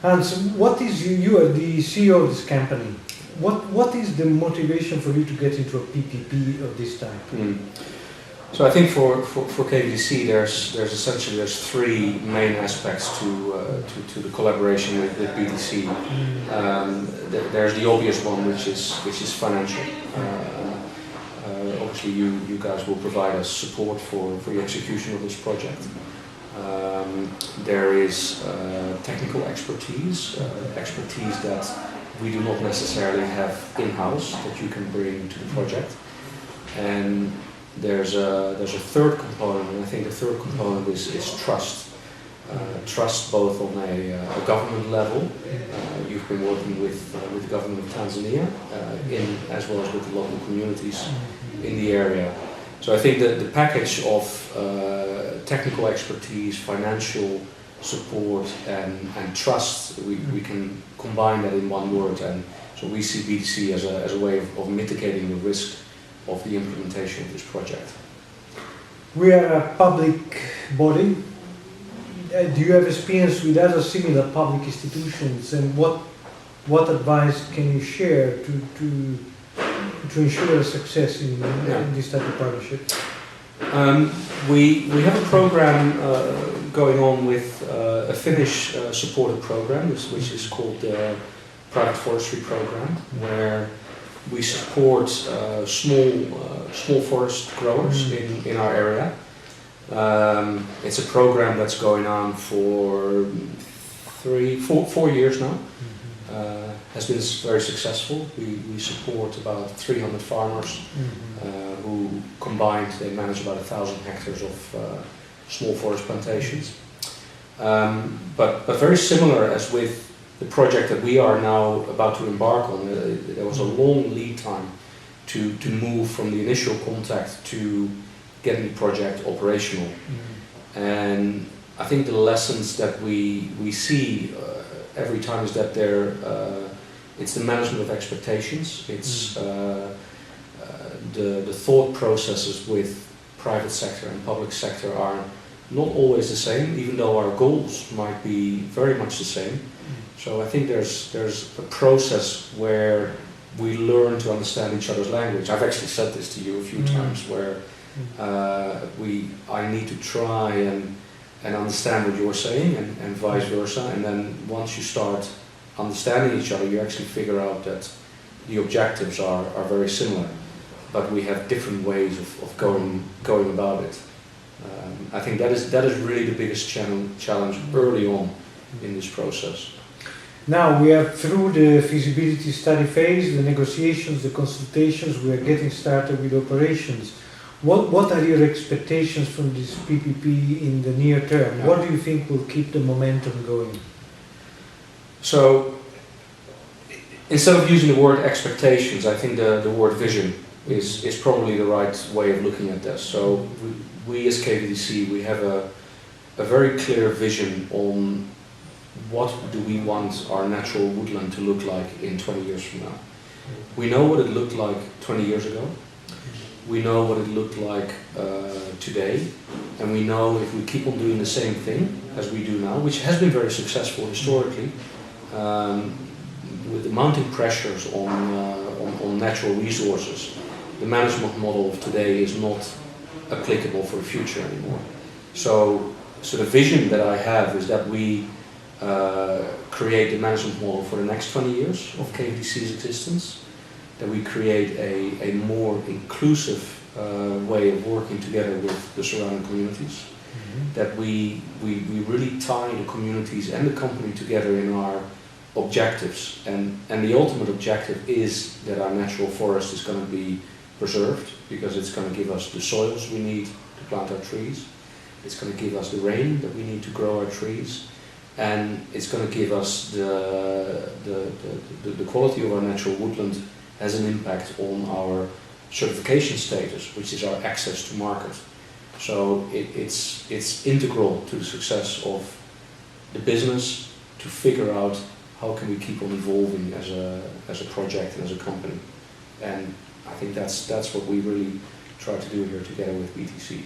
Hans, what is you are the CEO of this company. What is the motivation for you to get into a PPP of this type? So I think for KVTC there's essentially three main aspects to the collaboration with BTC. There's the obvious one, which is financial. Obviously you guys will provide us support for the execution of this project. There is technical expertise that we do not necessarily have in-house that you can bring to the project. And there's a third component, and I think the third component is trust. Trust both on a government level. You've been working with the government of Tanzania, as well as with the local communities in the area. So I think that the package of technical expertise, financial support, and trust, we can combine that in one word. And so we see BTC as a way of mitigating the risk of the implementation of this project. We are a public body. Do you have experience with other similar public institutions, and what advice can you share to ensure success in this type of partnership? We have a program going on with a Finnish supported program, which is called the Private Forestry Program, where we support small forest growers in our area. It's a program that's going on for 4 years now. Has been very successful. We support about 300 farmers who combined they manage about 1,000 hectares of small forest plantations. But very similar as with the project that we are now about to embark on, there was a long lead time to move from the initial contact to getting the project operational. And I think the lessons that we see every time is that it's the management of expectations. It's the thought processes with private sector and public sector are not always the same, even though our goals might be very much the same. So I think there's a process where we learn to understand each other's language. I've actually said this to you a few times, where I need to try and understand what you're saying, and vice versa. And then once you start understanding each other, you actually figure out that the objectives are very similar, but we have different ways of going about it. I think that is really the biggest challenge early on in this process. Now we are through the feasibility study phase, the negotiations, the consultations. We are getting started with operations. What are your expectations from this PPP in the near term? What do you think will keep the momentum going? So instead of using the word expectations, I think the word vision is probably the right way of looking at this. So we as KVTC, we have a very clear vision on what do we want our natural woodland to look like in 20 years from now. We know what it looked like 20 years ago. We know what it looked like today, and we know if we keep on doing the same thing as we do now, which has been very successful historically, with the mounting pressures on natural resources, the management model of today is not applicable for the future anymore. So the vision that I have is that we create the management model for the next 20 years of KVTC's existence, that we create a more inclusive way of working together with the surrounding communities, that we really tie the communities and the company together in our objectives, and the ultimate objective is that our natural forest is going to be preserved, because it's going to give us the soils we need to plant our trees, it's going to give us the rain that we need to grow our trees, and it's going to give us the quality of our natural woodland has an impact on our certification status, which is our access to market. So it's integral to the success of the business to figure out how can we keep on evolving as a project and as a company. And I think that's what we really try to do here together with BTC.